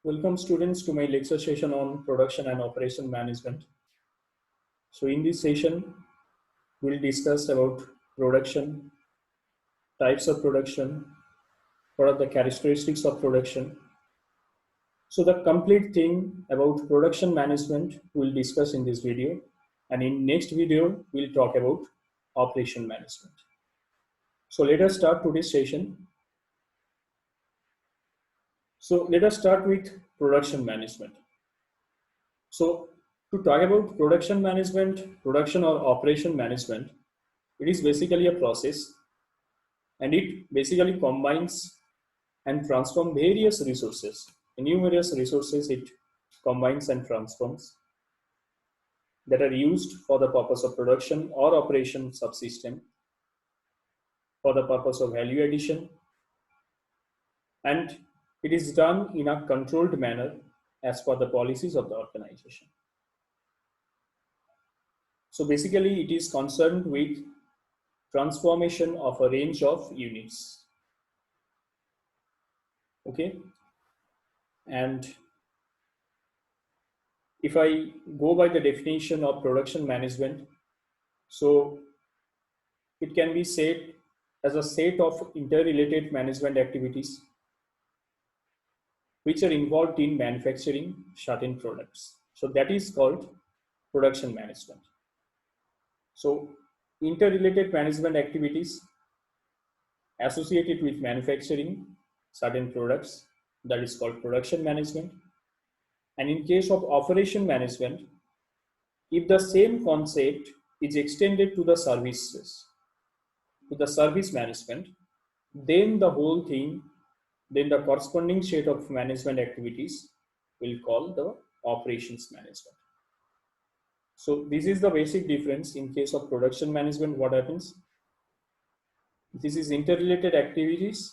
Welcome students to my lecture session on production and operation management. So in this session, we'll discuss about production, types of production, what are the characteristics of production. So the complete thing about production management we'll discuss in this video, and in next video, we'll talk about operation management. So let us start today's session. So let us start with production management. So to talk about production management, production or operation management, it is basically a process and it basically combines and transforms various resources. Numerous resources it combines and transforms that are used for the purpose of production or operation subsystem, for the purpose of value addition, and it is done in a controlled manner as per the policies of the organization. So basically it is concerned with transformation of a range of units. Okay, and if I go by the definition of production management, so it can be said as a set of interrelated management activities which are involved in manufacturing certain products. So that is called production management. So interrelated management activities associated with manufacturing certain products, that is called production management. And in case of operation management, if the same concept is extended to the services, to the service management, then the whole thing, then the corresponding set of management activities will call the operations management. So this is the basic difference. In case of production management, what happens? This is interrelated activities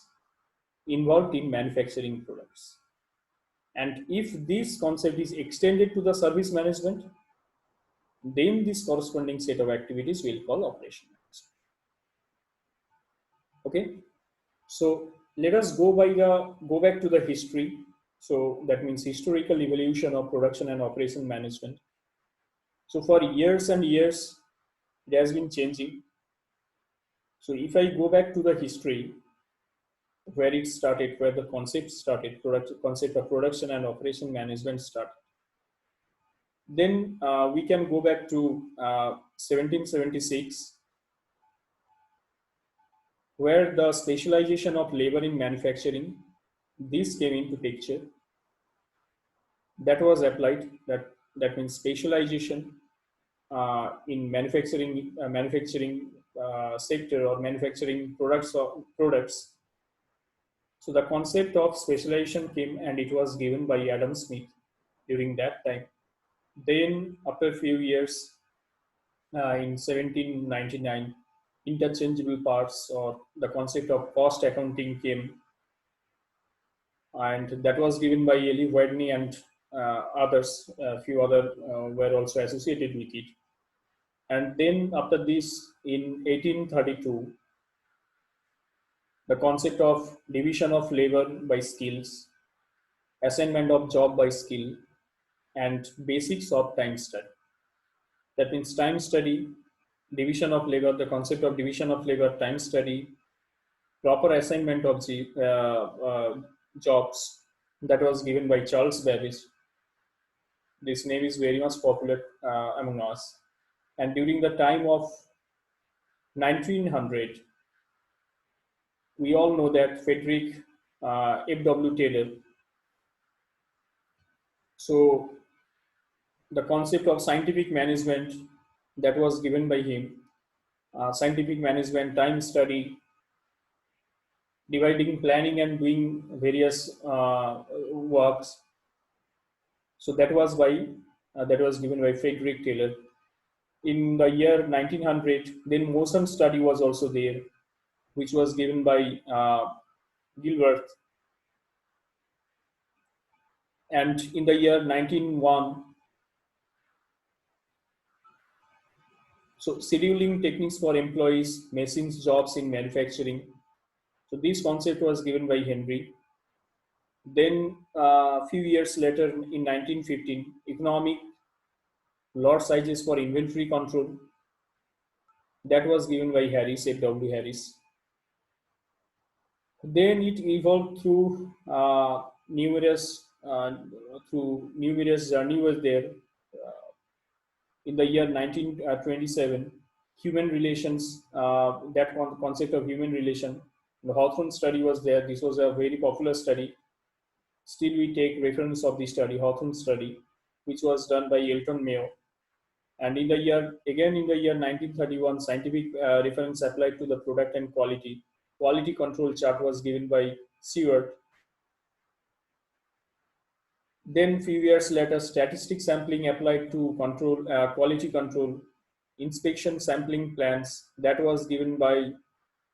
involved in manufacturing products. And if this concept is extended to the service management, then this corresponding set of activities will call operation management. Okay, so let us go back to the history. So that means historical evolution of production and operation management. So for years and years, it has been changing. So if I go back to the history, where it started, where the concept started, concept of production and operation management started, then we can go back to 1776, where the specialization of labor in manufacturing, this came into picture. That was applied. That means specialization in manufacturing sector or manufacturing products. So the concept of specialization came, and it was given by Adam Smith during that time. Then after a few years, in 1799, interchangeable parts or the concept of cost accounting came, and that was given by Eli Whitney and others. A few other were also associated with it. And then after this, in 1832, the concept of division of labor by skills, assignment of job by skill, and basics of time study. That means time study, division of labor, the concept of division of labor, time study, proper assignment of jobs, that was given by Charles Babbage. This name is very much popular among us. And during the time of 1900, we all know that Frederick F.W. Taylor. So the concept of scientific management, that was given by him. Scientific management, time study, dividing, planning, and doing various works. So that was given by Frederick Taylor. In the year 1900, then motion study was also there, which was given by Gilbert. And in the year 1901, so scheduling techniques for employees, machines, jobs in manufacturing. So this concept was given by Henry. Then a few years later, in 1915, economic lot sizes for inventory control, that was given by Harris, F.W. Harris. Then it evolved through numerous journey was there. In the year 1927, human relations, that concept of human relation, the Hawthorne study was there. This was a very popular study. Still, we take reference of the study, Hawthorne study, which was done by Elton Mayo. And in the year 1931, scientific reference applied to the product and quality. Quality control chart was given by Seward. Then few years later, statistic sampling applied to control quality control. Inspection sampling plans, that was given by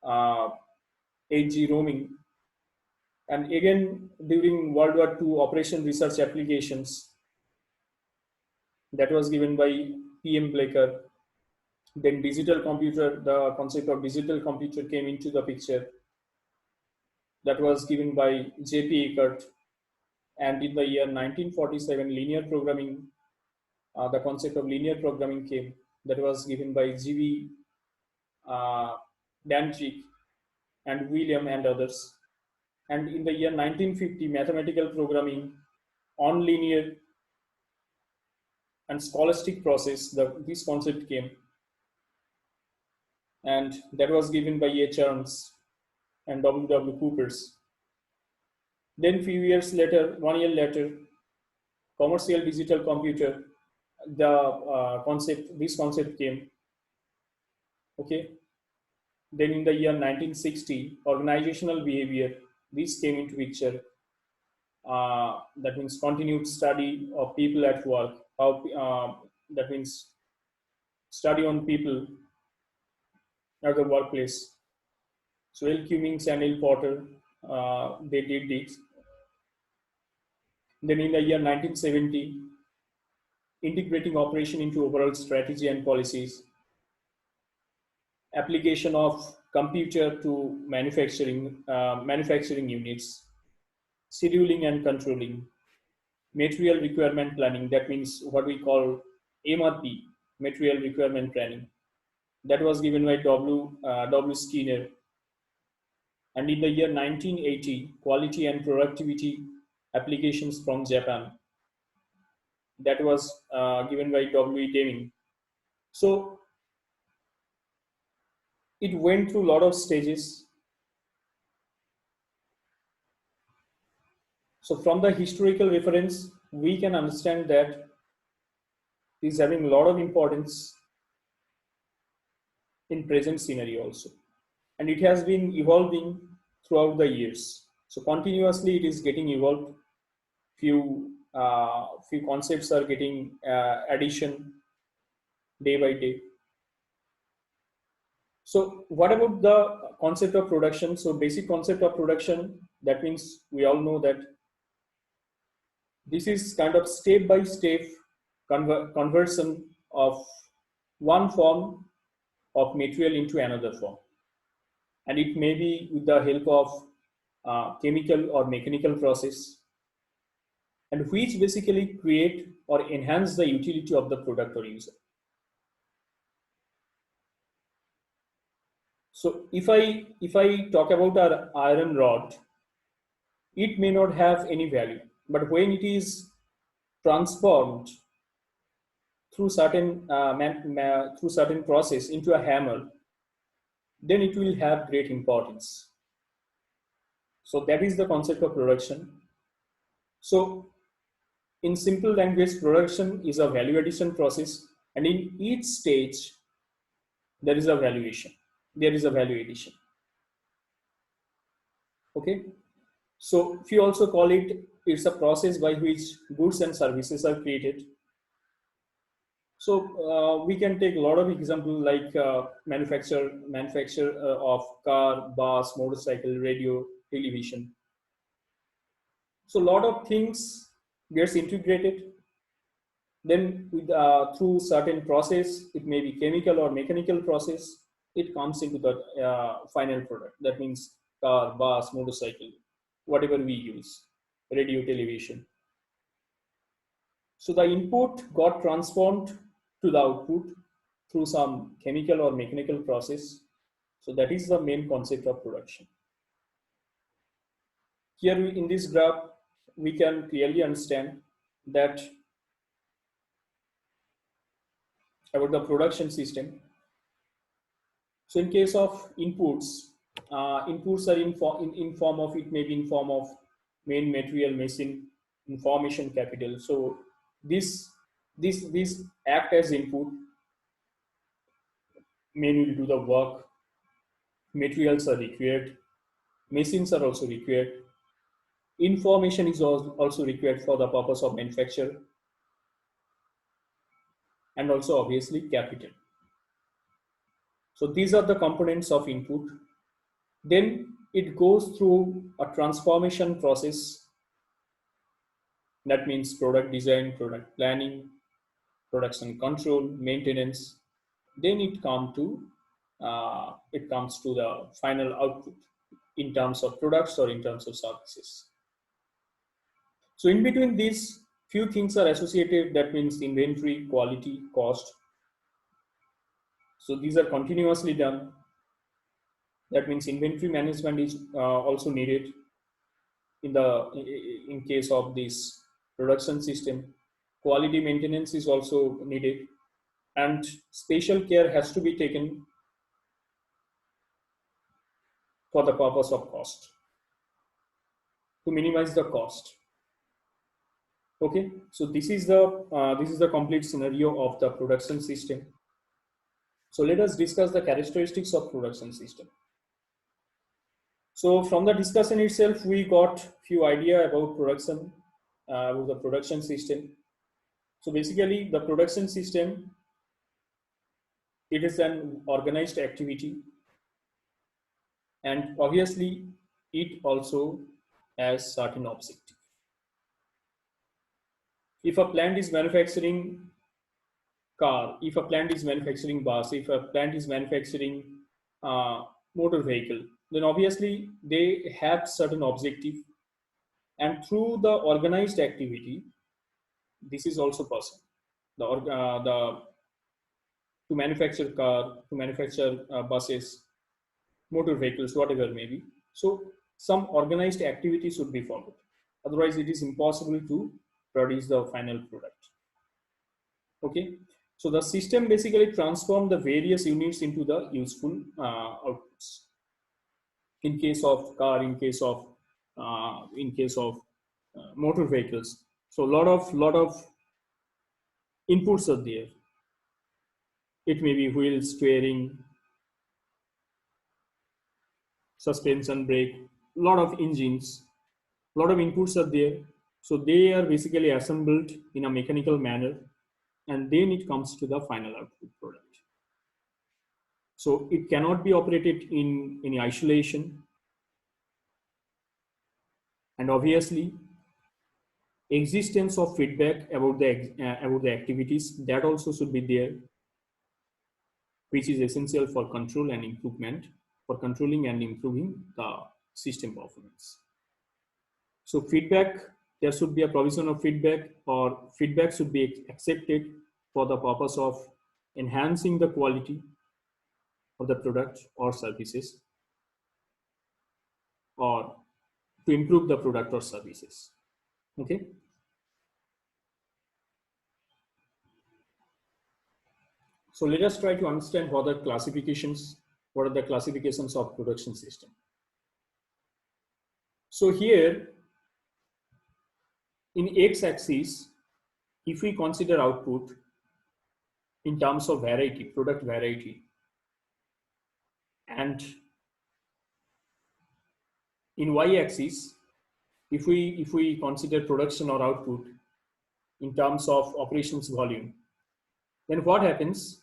uh, H.G. Roming. And again, during World War II, operation research applications, that was given by P.M. Blaker. Then digital computer, the concept of digital computer came into the picture. That was given by J.P. Eckert. And in the year 1947, linear programming, the concept of linear programming came. That was given by G.V. Danzig and William and others. And in the year 1950, mathematical programming on linear and scholastic process, this concept came. And that was given by H. Ernst and W. W. Coopers. Then few years later, 1 year later, commercial digital computer, this concept came. Okay. Then in the year 1960, organizational behavior, this came into picture. That means continued study of people at work. That means study on people at the workplace. So L. Cummings and L. Porter, they did this. Then in the year 1970, integrating operation into overall strategy and policies, application of computer to manufacturing units, scheduling and controlling, material requirement planning, that means what we call MRP, material requirement planning. That was given by W. Skinner. And in the year 1980, quality and productivity applications from Japan. That was given by W. Deming. So it went through a lot of stages. So from the historical reference, we can understand that it is having a lot of importance in present scenario also. And it has been evolving throughout the years. So continuously it is getting evolved. Few concepts are getting addition day by day. So what about the concept of production? So basic concept of production, that means we all know that this is kind of step-by-step conversion of one form of material into another form. And it may be with the help of chemical or mechanical process, and which basically create or enhance the utility of the product or user. So if I talk about our iron rod, it may not have any value, but when it is transformed through certain process into a hammer, then it will have great importance. So that is the concept of production. So in simple language, production is a value addition process, and in each stage there is a valuation. There is a value addition. Okay. So if you also call it's a process by which goods and services are created. So we can take a lot of examples like manufacture of car, bus, motorcycle, radio, television. So a lot of things gets integrated. Then with, through certain process, it may be chemical or mechanical process, it comes into the final product. That means car, bus, motorcycle, whatever we use. radio television. So the input got transformed to the output through some chemical or mechanical process. So that is the main concept of production. Here in this graph, we can clearly understand that about the production system. So in case of inputs, inputs are in form of, it may be in form of main material, machine, information capital. So this act as input, men will do the work, materials are required, machines are also required, information is also required for the purpose of manufacture, and also obviously capital. So these are the components of input. Then it goes through a transformation process. That means product design, product planning, production control, maintenance. Then it comes to the final output in terms of products or in terms of services. So in between these, few things are associated. That means inventory, quality, cost. So these are continuously done. That means inventory management is also needed in case of this production system. Quality maintenance is also needed, and special care has to be taken for the purpose of cost, to minimize the cost. Okay, so this is the complete scenario of the production system. So let us discuss the characteristics of production system. So from the discussion itself, we got few idea about production, about the production system. So basically, the production system, it is an organized activity, and obviously it also has certain objective. If a plant is manufacturing car, if a plant is manufacturing bus, if a plant is manufacturing motor vehicle, then obviously they have certain objective, and through the organized activity, this is also possible. To manufacture car, to manufacture buses, motor vehicles, whatever may be. So some organized activity should be followed. Otherwise, it is impossible to produce the final product. Okay. So the system basically transforms the various units into the useful outputs. In case of car, in case of motor vehicles, so lot of inputs are there. It may be wheels, steering, suspension, brake, lot of engines, lot of inputs are there. So they are basically assembled in a mechanical manner, and then it comes to the final output product. So it cannot be operated in any isolation, and obviously existence of feedback about the activities, that also should be there, which is essential for control and improvement, for controlling and improving the system performance. So feedback, there should be a provision of feedback, or feedback should be accepted for the purpose of enhancing the quality of the product or services, or to improve the product or services. Okay. So let us try to understand what are the classifications of production system. So here in x-axis, if we consider output in terms of variety, product variety, and in y-axis, if we consider production or output in terms of operations volume, then what happens?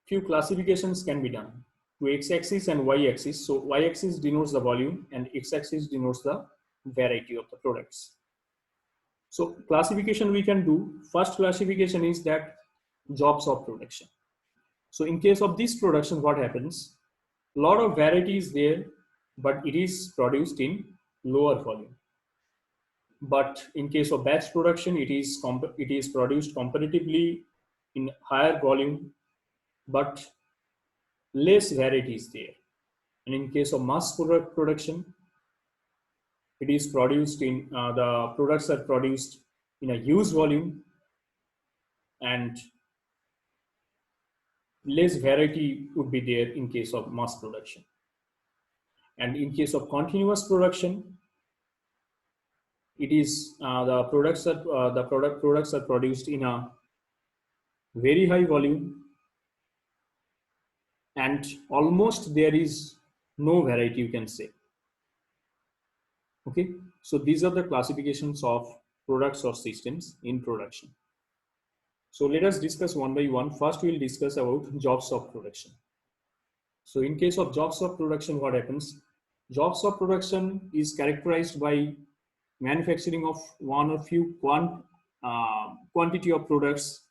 Few classifications can be done to x-axis and y-axis. So y-axis denotes the volume and x-axis denotes the variety of the products. So classification we can do. First classification is that jobs of production. So in case of this production, what happens? A lot of variety is there, but it is produced in lower volume. but in case of batch production, it is produced comparatively in higher volume, but less variety is there. And in case of mass production, it is produced in the products are produced in a huge volume, and less variety would be there in case of mass production. And in case of continuous production, it is the products are produced in a very high volume, and almost there is no variety, you can say. Okay, so these are the classifications of products or systems in production. So let us discuss one by one. First, we will discuss about jobs of production. So in case of jobs of production, what happens? Jobs of production is characterized by manufacturing of one or few quantity of products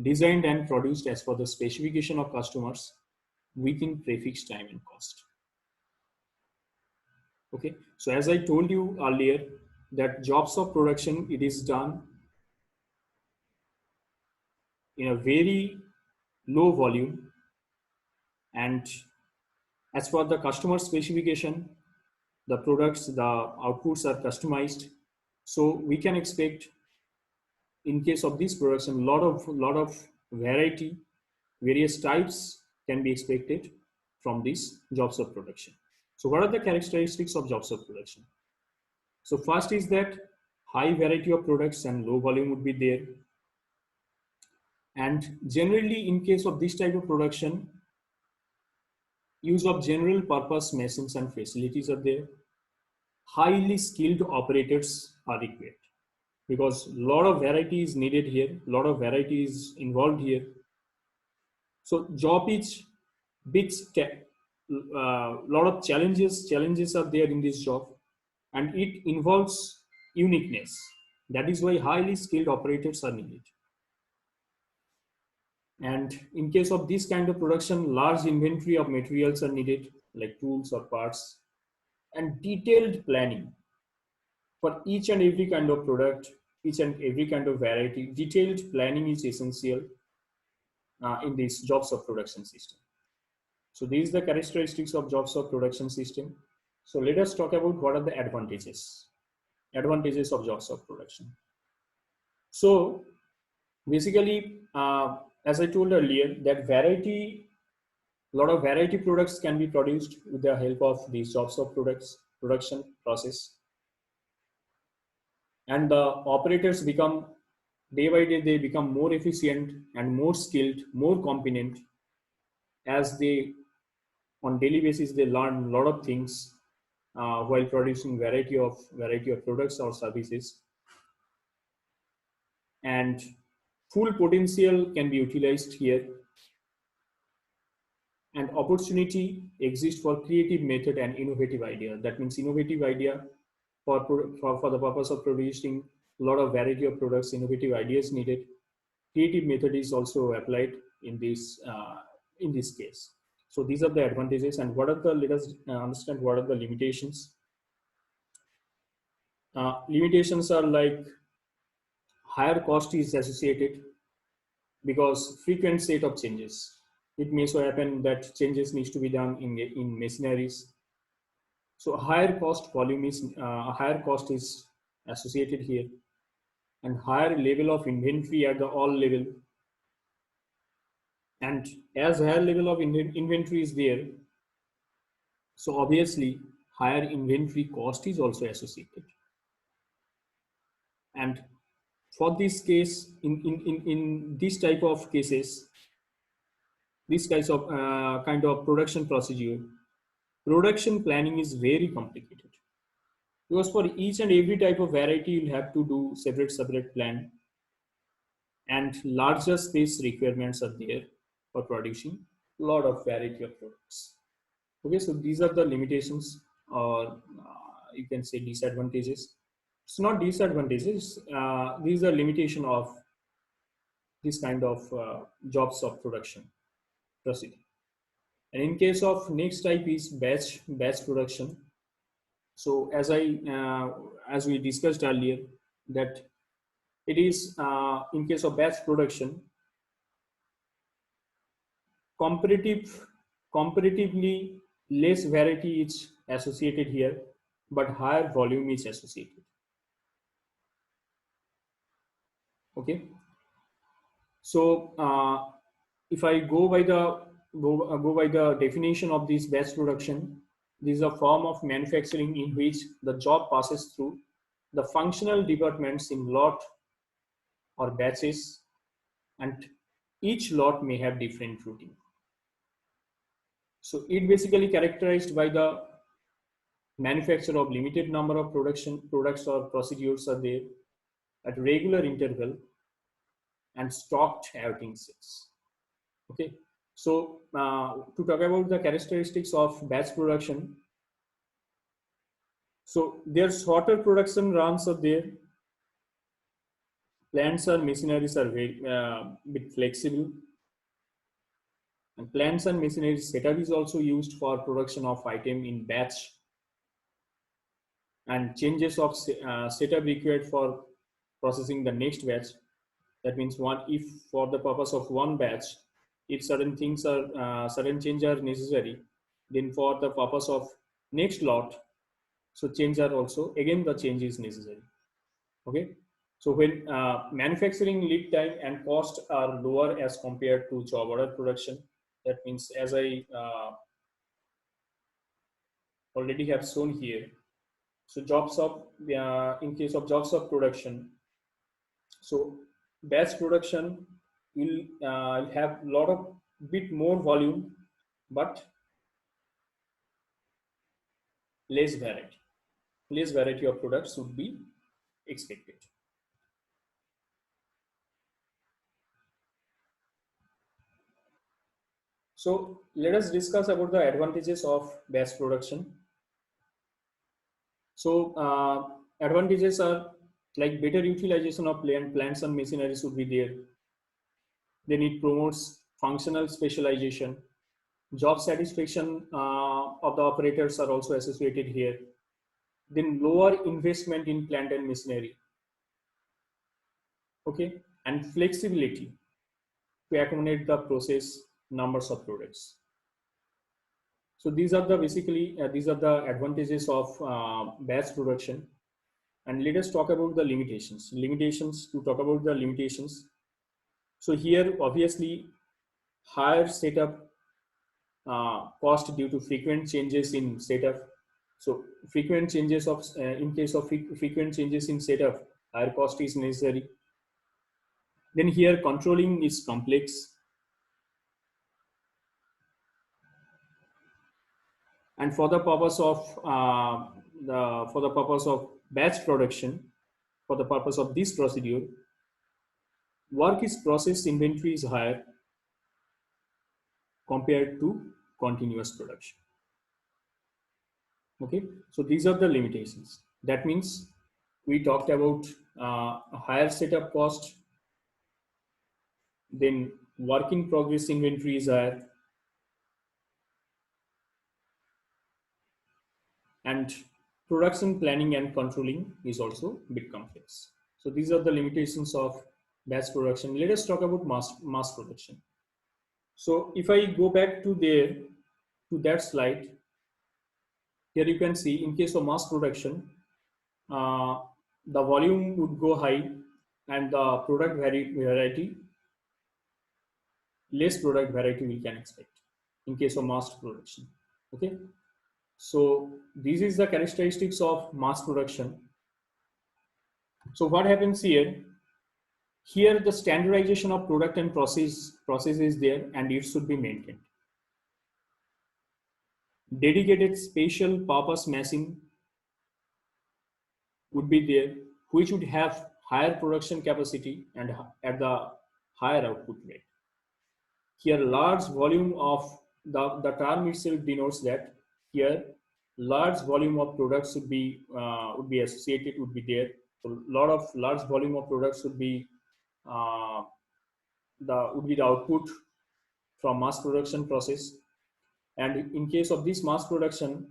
designed and produced as per the specification of customers within prefixed time and cost. Okay, so as I told you earlier, that jobs of production, it is done in a very low volume, and as per the customer specification, the products, the outputs are customized. So we can expect, in case of this production, lot of variety, various types can be expected from these jobs of production. So what are the characteristics of jobs of production? So first is that high variety of products and low volume would be there. And generally, in case of this type of production, use of general purpose machines and facilities are there. Highly skilled operators are required, because a lot of variety is needed here, a lot of variety is involved here. So job is big, lot of challenges are there in this job, and it involves uniqueness. That is why highly skilled operators are needed. And in case of this kind of production, large inventory of materials are needed, like tools or parts, and detailed planning for each and every kind of product, each and every kind of variety. Detailed planning is essential in these jobs of production system. So these are the characteristics of jobs of production system. So let us talk about what are the advantages of jobs of production. So basically, as I told earlier, that a lot of variety products can be produced with the help of these jobs of production process. And the operators become, day by day, they become more efficient and more skilled, more competent, as they, on daily basis, they learn a lot of things while producing variety of products or services. And full potential can be utilized here, and opportunity exists for creative method and innovative idea. That means innovative idea for the purpose of producing a lot of variety of products, innovative ideas needed. Creative method is also applied in this case. So these are the advantages, and what are the, let us understand what are the limitations. Limitations are like higher cost is associated, because frequent set of changes. It may so happen that changes needs to be done in machineries. So higher cost volume is higher cost is associated here, and higher level of inventory at the all level. And as higher level of inventory is there, so obviously higher inventory cost is also associated. And for this case, in this type of cases, this kind of production procedure, production planning is very complicated, because for each and every type of variety you'll have to do separate plan, and larger space requirements are there for producing a lot of variety of products. Okay, so these are the limitations, or you can say disadvantages. It's not disadvantages, these are limitation of this kind of jobs of production procedure. And in case of next type is batch production. So as we discussed earlier, that it is in case of batch production, comparatively less variety is associated here, but higher volume is associated. Okay. So if I go by the definition of this batch production, this is a form of manufacturing in which the job passes through the functional departments in lot or batches, and each lot may have different routine. So it basically characterized by the manufacture of limited number of production products or procedures are there at regular interval and stocked awaiting sales. Okay. So to talk about the characteristics of batch production, so their shorter production runs are there. Plants or machineries are very bit flexible, and plants and machinery setup is also used for production of item in batch, and changes of setup required for processing the next batch. That means one, if for the purpose of one batch, if certain things are certain change are necessary, then for the purpose of next lot, so change are also again the change is necessary. Okay. So when manufacturing lead time and cost are lower as compared to job order production, that means as I already have shown here. So jobs of in case of jobs of production, so batch production will have a lot of bit more volume, but less variety. Less variety of products would be expected. So let us discuss about the advantages of batch production. So advantages are like better utilization of plants and machineries would be there. Then it promotes functional specialization. Job satisfaction of the operators are also associated here. Then lower investment in plant and machinery. Okay, and flexibility to accommodate the process numbers of products. So these are the basically these are the advantages of batch production. And let us talk about the limitations. To talk about the limitations. So here, obviously, higher setup cost due to frequent changes in setup. So frequent changes of in case of frequent changes in setup, higher cost is necessary. Then here, controlling is complex. And for the purpose of batch production, for the purpose of this procedure, work is processed inventory is higher compared to continuous production. Okay, so these are the limitations. That means we talked about a higher setup cost, then work in progress inventory is higher, and production planning and controlling is also a bit complex. So these are the limitations of batch production. Let us talk about mass production. So if I go back to that slide, here you can see in case of mass production, the volume would go high and the product variety, less product variety we can expect in case of mass production. Okay, so this is the characteristics of mass production. So what happens here? Here the standardization of product and process is there, and it should be maintained. Dedicated special purpose machine would be there, which would have higher production capacity and at the higher output rate. Here, large volume of the term itself denotes that here large volume of products would be associated, would be there. So lot of large volume of products would be the output from mass production process. And in case of this mass production,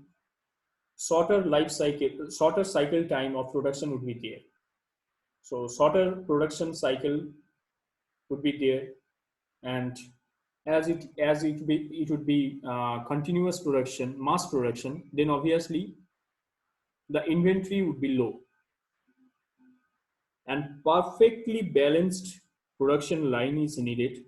shorter cycle time of production would be there. So shorter production cycle would be there, and it would be continuous production, mass production, then obviously the inventory would be low, and perfectly balanced production line is needed.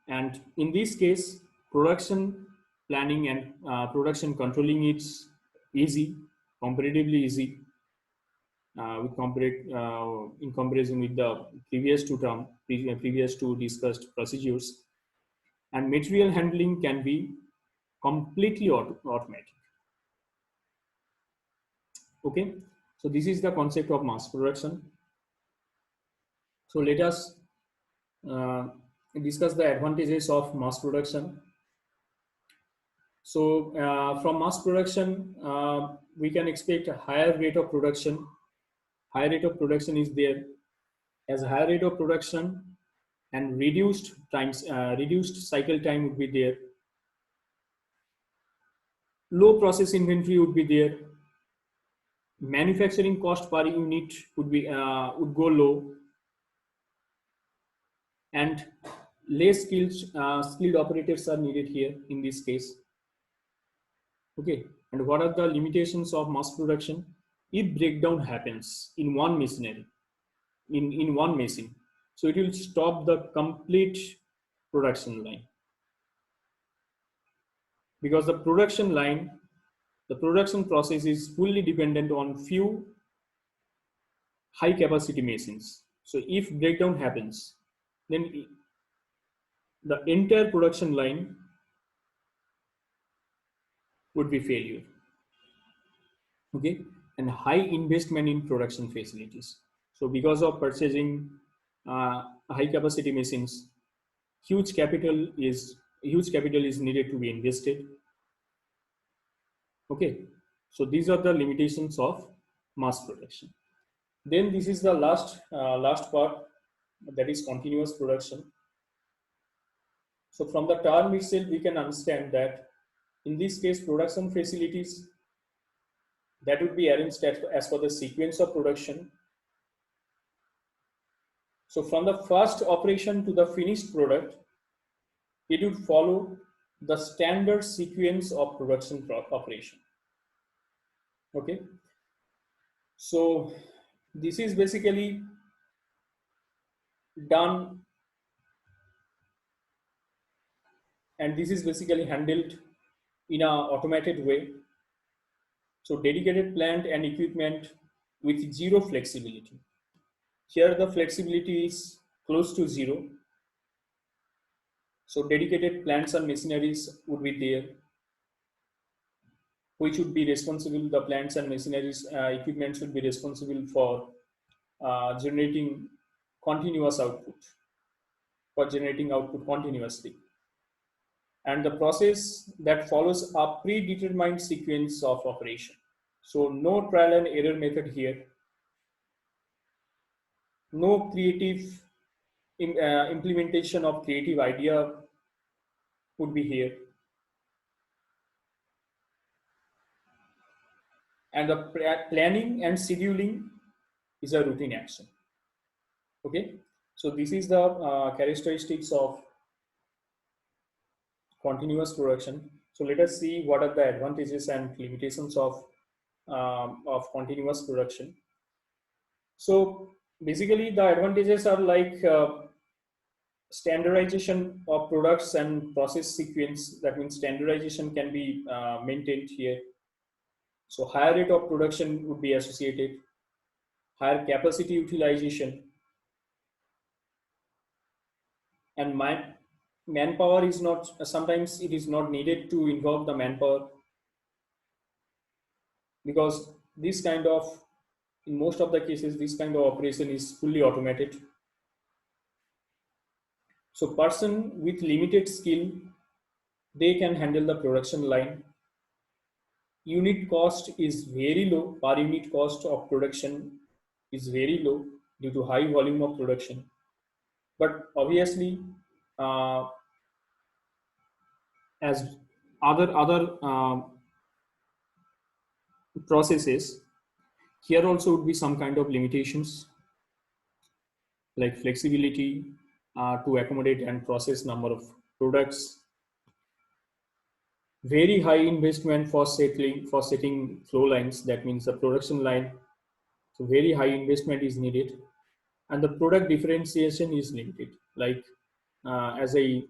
And in this case, production planning and production controlling is easy, comparatively easy, in comparison with the previous two discussed procedures. And material handling can be completely automatic. Okay, so this is the concept of mass production. So let us discuss the advantages of mass production. So from mass production, we can expect a higher rate of production. Higher rate of production is there. As a higher rate of production and reduced cycle time would be there. Low process inventory would be there. Manufacturing cost per unit would go low, and less skilled operators are needed here in this case. Okay, and what are the limitations of mass production? If breakdown happens in one machinery, in one machine, so it will stop the complete production line, because the production process is fully dependent on few high capacity machines. So if breakdown happens, then the entire production line would be failure. Okay, and high investment in production facilities. So because of purchasing high capacity machines, huge capital is needed to be invested. Okay, so these are the limitations of mass production. Then this is the last part, that is continuous production. So from the term itself, we can understand that in this case, production facilities that would be arranged as per the sequence of production. So from the first operation to the finished product, it would follow the standard sequence of production operation. Okay, so this is basically done, and this is basically handled in an automated way. So dedicated plant and equipment with zero flexibility. Here the flexibility is close to zero. So dedicated plants and machineries would be there, which would be responsible, the plants and machineries equipment should be responsible for generating output continuously. And the process that follows a predetermined sequence of operation. So no trial and error method here, no creative implementation of creative idea would be here. And the planning and scheduling is a routine action. Okay, so this is the characteristics of continuous production. So let us see what are the advantages and limitations of continuous production. So basically the advantages are like standardization of products and process sequence. That means standardization can be maintained here. So higher rate of production would be associated, higher capacity utilization, and manpower is not, sometimes it is not needed to involve the manpower, because this kind of, in most of the cases, this kind of operation is fully automated. So person with limited skill, they can handle the production line. Unit cost is very low. Per unit cost of production is very low due to high volume of production. But obviously, as other processes, here also would be some kind of limitations like flexibility to accommodate and process number of products, very high investment for setting flow lines, that means the production line, so very high investment is needed, and the product differentiation is limited, like as I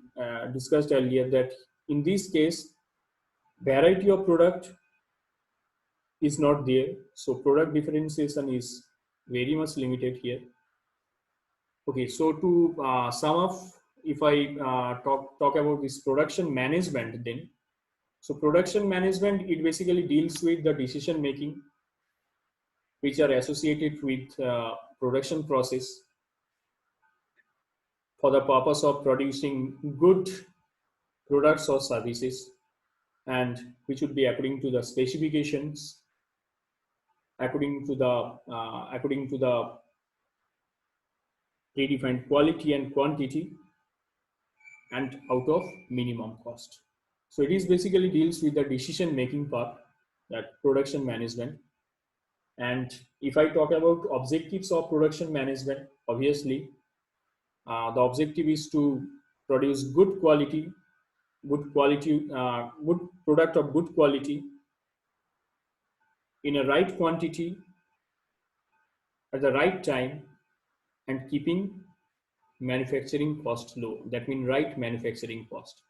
discussed earlier, that in this case variety of product is not there, so product differentiation is very much limited here. Okay, so to sum up, if I talk about this production management, then so production management, it basically deals with the decision making which are associated with production process for the purpose of producing good products or services, and which would be according to the specifications, according to the predefined quality and quantity, and out of minimum cost. So it is basically deals with the decision making part, that production management. And if I talk about objectives of production management, obviously the objective is to produce good product of good quality in a right quantity at the right time, and keeping manufacturing cost low. That means right manufacturing cost.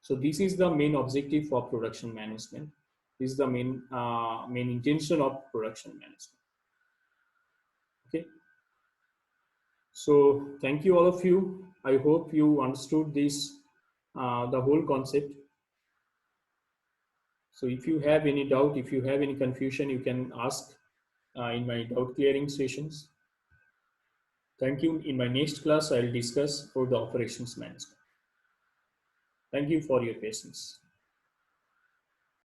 So this is the main objective for production management. This is the main intention of production management. Okay. So thank you all of you. I hope you understood this, the whole concept. So if you have any doubt, if you have any confusion, you can ask in my doubt clearing sessions. Thank you. In my next class, I'll discuss for the operations management. Thank you for your patience.